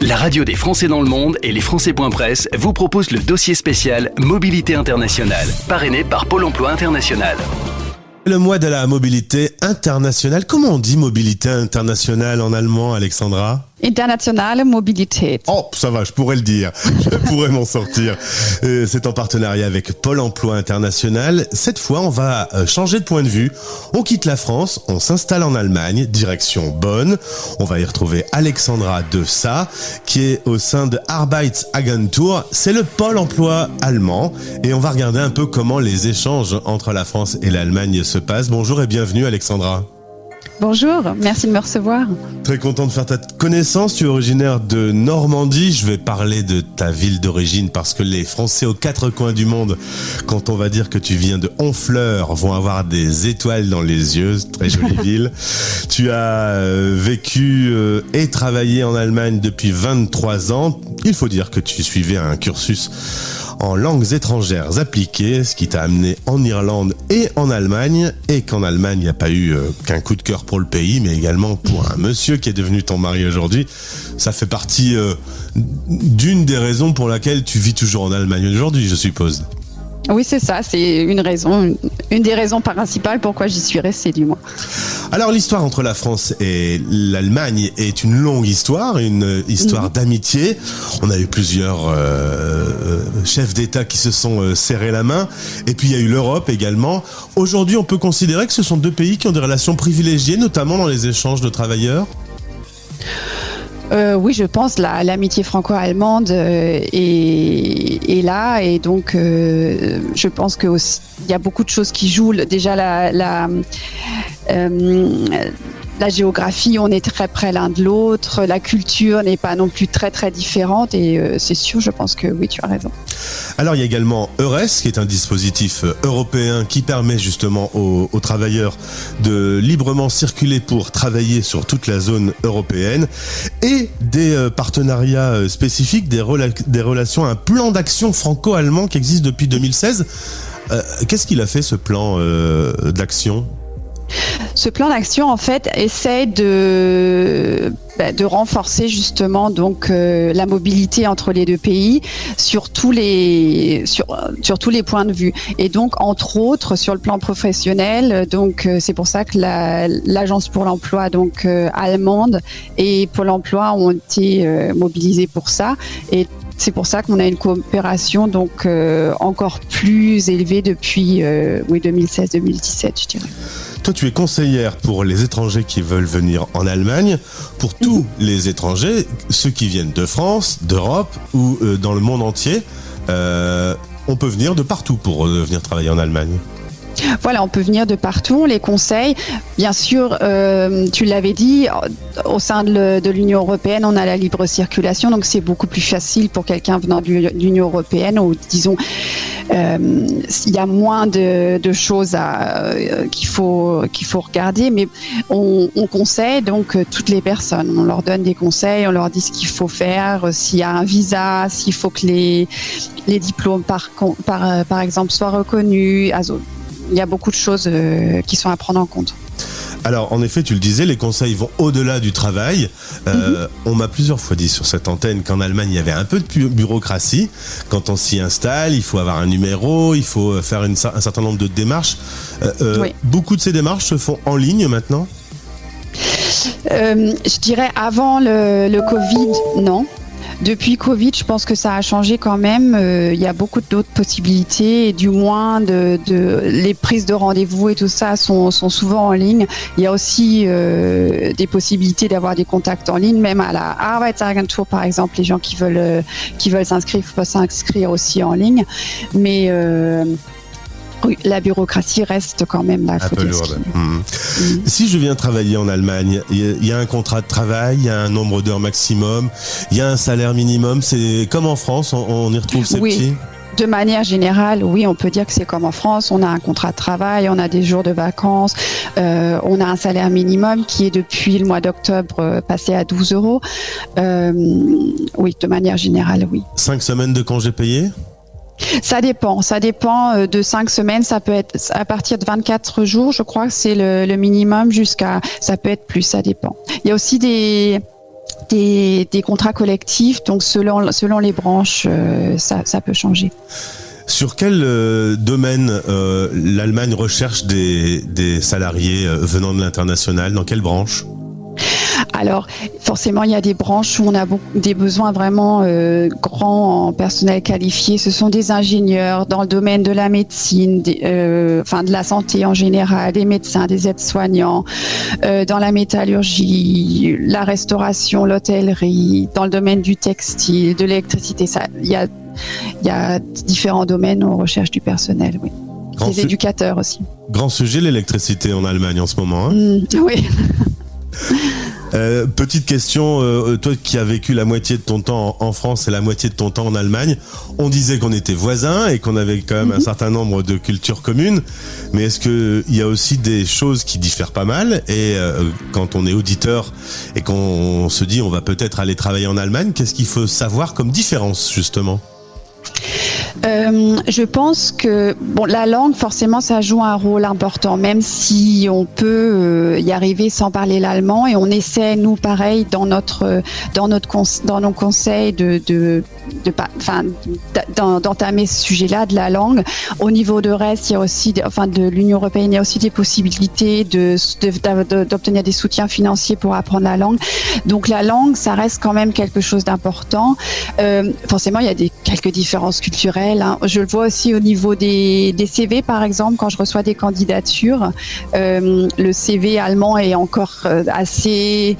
La radio des Français dans le monde et les Français.press vous proposent le dossier spécial Mobilité internationale, parrainé par Pôle emploi international. Le mois de la mobilité internationale. Comment on dit mobilité internationale en allemand, Alexandra ? Internationale Mobilität. Oh, ça va, je pourrais le dire. Je pourrais m'en sortir. C'est en partenariat avec Pôle emploi international. Cette fois, on va changer de point de vue. On quitte la France, on s'installe en Allemagne, direction Bonn. On va y retrouver Alexandra de Sa, qui est au sein de Arbeitsagentur. C'est le Pôle emploi allemand. Et on va regarder un peu comment les échanges entre la France et l'Allemagne se passent. Bonjour et bienvenue, Alexandra. Bonjour, merci de me recevoir. Très content de faire ta connaissance. Tu es originaire de Normandie. Je vais parler de ta ville d'origine parce que les Français aux quatre coins du monde, quand on va dire que tu viens de Honfleur, vont avoir des étoiles dans les yeux. Très jolie ville. Tu as vécu et travaillé en Allemagne depuis 23 ans. Il faut dire que tu suivais un cursus en langues étrangères appliquées, ce qui t'a amené en Irlande et en Allemagne, et qu'en Allemagne, il n'y a pas eu qu'un coup de cœur pour le pays, mais également pour un monsieur qui est devenu ton mari aujourd'hui. Ça fait partie d'une des raisons pour laquelle tu vis toujours en Allemagne aujourd'hui, je suppose. Oui, c'est ça, c'est une des raisons principales pourquoi j'y suis restée, du moins. Alors, l'histoire entre la France et l'Allemagne est une longue histoire, une histoire d'amitié. On a eu plusieurs chefs d'État qui se sont serrés la main. Et puis, il y a eu l'Europe également. Aujourd'hui, on peut considérer que ce sont deux pays qui ont des relations privilégiées, notamment dans les échanges de travailleurs. Oui, je pense l'amitié franco-allemande est là, et donc je pense que il y a beaucoup de choses qui jouent. Déjà la géographie, on est très près l'un de l'autre. La culture n'est pas non plus très très différente, et c'est sûr, je pense que oui, tu as raison. Alors, il y a également EURES, qui est un dispositif européen qui permet justement aux travailleurs de librement circuler pour travailler sur toute la zone européenne, et des partenariats spécifiques, des relations, un plan d'action franco-allemand qui existe depuis 2016. Qu'est-ce qu'il a fait, ce plan d'action ? Ce plan d'action, en fait, essaie de renforcer justement donc la mobilité entre les deux pays sur tous les points de vue, et donc entre autres sur le plan professionnel. Donc c'est pour ça que l'agence pour l'emploi donc allemande et Pôle emploi ont été mobilisés pour ça, et c'est pour ça qu'on a une coopération donc encore plus élevée depuis 2016-2017, je dirais. Toi, tu es conseillère pour les étrangers qui veulent venir en Allemagne. Pour tous les étrangers, ceux qui viennent de France, d'Europe ou dans le monde entier, on peut venir de partout pour venir travailler en Allemagne. Voilà, on peut venir de partout, on les conseille. Bien sûr, tu l'avais dit, au sein de l'Union européenne, on a la libre circulation, donc c'est beaucoup plus facile pour quelqu'un venant de l'Union européenne, ou disons, il y a moins de choses qu'il faut regarder, mais on conseille donc toutes les personnes. On leur donne des conseils, on leur dit ce qu'il faut faire, s'il y a un visa, s'il faut que les diplômes par exemple soient reconnus. Il y a beaucoup de choses qui sont à prendre en compte. Alors, en effet, tu le disais, les conseils vont au-delà du travail. On m'a plusieurs fois dit sur cette antenne qu'en Allemagne, il y avait un peu de bureaucratie. Quand on s'y installe, il faut avoir un numéro, il faut faire un certain nombre de démarches. Oui. Beaucoup de ces démarches se font en ligne maintenant ? Je dirais avant le Covid, non. Depuis Covid, je pense que ça a changé quand même. Il y a beaucoup d'autres possibilités, et du moins les prises de rendez-vous et tout ça sont souvent en ligne. Il y a aussi des possibilités d'avoir des contacts en ligne, même à la Arbeitsagentur par exemple. Les gens qui veulent s'inscrire peuvent s'inscrire aussi en ligne, mais oui, la bureaucratie reste quand même là. Un peu lourde. Si je viens travailler en Allemagne, il y a un contrat de travail, il y a un nombre d'heures maximum, il y a un salaire minimum. C'est comme en France, on y retrouve ces petits. De manière générale, oui, on peut dire que c'est comme en France. On a un contrat de travail, on a des jours de vacances, on a un salaire minimum qui est depuis le mois d'octobre passé à 12 €. Oui, de manière générale, oui. 5 semaines de congés payés ? Ça dépend de 5 semaines, ça peut être à partir de 24 jours, je crois que c'est le minimum, ça peut être plus, ça dépend. Il y a aussi des des contrats collectifs, donc selon les branches, ça peut changer. Sur quel domaine l'Allemagne recherche des salariés venant de l'international? Dans quelle branche? Alors, forcément, il y a des branches où on a des besoins vraiment grands en personnel qualifié. Ce sont des ingénieurs dans le domaine de la médecine, de la santé en général, des médecins, des aides-soignants, dans la métallurgie, la restauration, l'hôtellerie, dans le domaine du textile, de l'électricité. Il y a différents domaines où on recherche du personnel, oui. Des éducateurs aussi. Grand sujet, l'électricité en Allemagne en ce moment. Oui. Petite question, toi qui as vécu la moitié de ton temps en France et la moitié de ton temps en Allemagne, on disait qu'on était voisins et qu'on avait quand même un certain nombre de cultures communes, mais est-ce qu'il y a aussi des choses qui diffèrent pas mal? Et quand on est auditeur et qu'on se dit on va peut-être aller travailler en Allemagne, qu'est-ce qu'il faut savoir comme différence justement? Je pense que la langue, forcément, ça joue un rôle important, même si on peut y arriver sans parler l'allemand, et on essaie, nous, pareil, dans nos conseils d'entamer ce sujet-là de la langue. Au niveau de reste, il y a aussi, de l'Union européenne, il y a aussi des possibilités d'obtenir des soutiens financiers pour apprendre la langue. Donc la langue, ça reste quand même quelque chose d'important. Forcément, il y a quelques différences culturelles. Je le vois aussi au niveau des CV, par exemple, quand je reçois des candidatures, le CV allemand est encore assez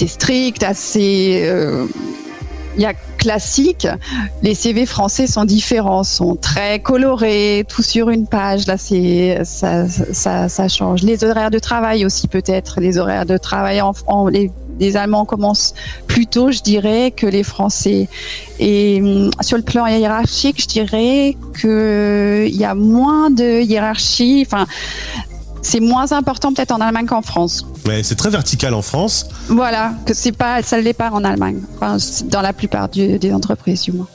strict, il y a classique. Les CV français sont différents, sont très colorés, tout sur une page. Là, ça change. Les horaires de travail aussi, peut-être. Les horaires de travail les Allemands commencent plus tôt, je dirais, que les Français. Et sur le plan hiérarchique, je dirais qu'il y a moins de hiérarchie. C'est moins important peut-être en Allemagne qu'en France. Ouais, c'est très vertical en France. Voilà, ça ne l'est pas en Allemagne, dans la plupart des entreprises du moins.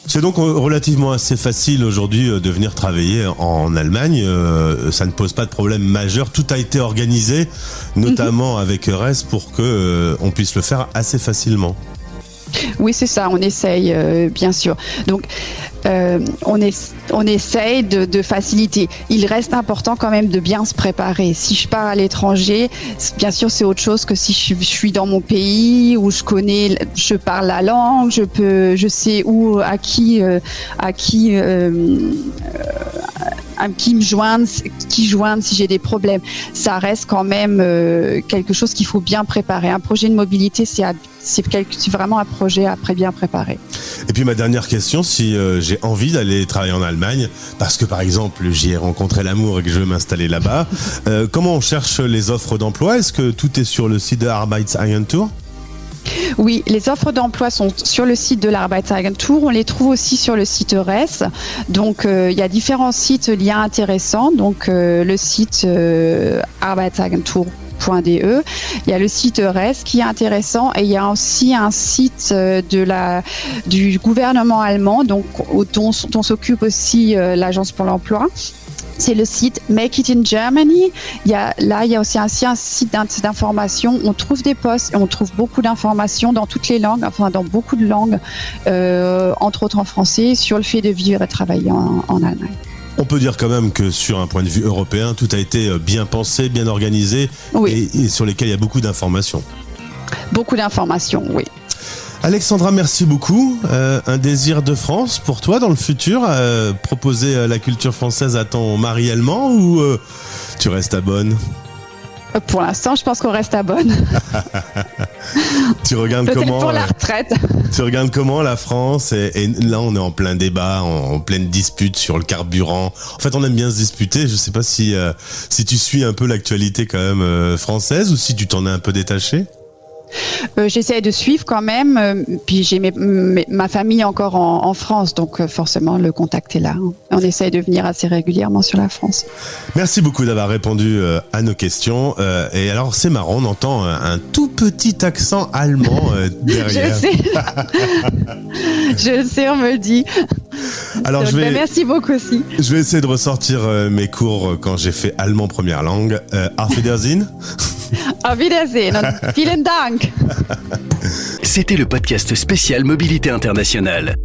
C'est donc relativement assez facile aujourd'hui de venir travailler en Allemagne. Ça ne pose pas de problème majeur. Tout a été organisé, notamment avec EURES, pour que on puisse le faire assez facilement. Oui, c'est ça, on essaye, bien sûr. Donc, on essaye de faciliter. Il reste important quand même de bien se préparer. Si je pars à l'étranger, bien sûr, c'est autre chose que si je suis dans mon pays où je parle la langue, je sais à qui me joindre si j'ai des problèmes. Ça reste quand même quelque chose qu'il faut bien préparer. Un projet de mobilité, c'est vraiment un projet à bien préparer. Et puis ma dernière question, si j'ai envie d'aller travailler en Allemagne, parce que par exemple j'y ai rencontré l'amour et que je veux m'installer là-bas, comment on cherche les offres d'emploi? Est-ce que tout est sur le site de Arbeitsagentur? Oui, les offres d'emploi sont sur le site de l'Arbeitsagentur. On les trouve aussi sur le site EURES. Donc, il y a différents sites liens intéressants. Donc, le site Arbeitsagentur.de. Il y a le site EURES qui est intéressant, et il y a aussi un site du gouvernement allemand, donc dont s'occupe aussi l'Agence pour l'emploi. C'est le site Make It in Germany. Il y a aussi un site d'information. On trouve des postes et on trouve beaucoup d'informations dans toutes les langues, dans beaucoup de langues, entre autres en français, sur le fait de vivre et travailler en Allemagne. On peut dire quand même que sur un point de vue européen, tout a été bien pensé, bien organisé, oui. et sur lesquels il y a beaucoup d'informations. Beaucoup d'informations, oui. Alexandra, merci beaucoup. Un désir de France pour toi dans le futur, proposer la culture française à ton mari allemand, ou tu restes à Bonn? Pour l'instant, je pense qu'on reste à Bonn. Tu regardes comment pour la retraite. Tu regardes comment la France, et là on est en plein débat, en pleine dispute sur le carburant. En fait, on aime bien se disputer. Je sais pas si tu suis un peu l'actualité quand même française, ou si tu t'en es un peu détaché. J'essaie de suivre quand même, puis j'ai ma famille encore en France, donc forcément le contact est là. On essaie de venir assez régulièrement sur la France. Merci beaucoup d'avoir répondu à nos questions. Et alors c'est marrant, on entend un tout petit accent allemand derrière. Je sais, on me le dit. Alors donc, merci beaucoup aussi. Je vais essayer de ressortir mes cours quand j'ai fait allemand première langue. Auf Wiedersehen. Auf Wiedersehen und vielen Dank. C'était le podcast spécial Mobilité internationale.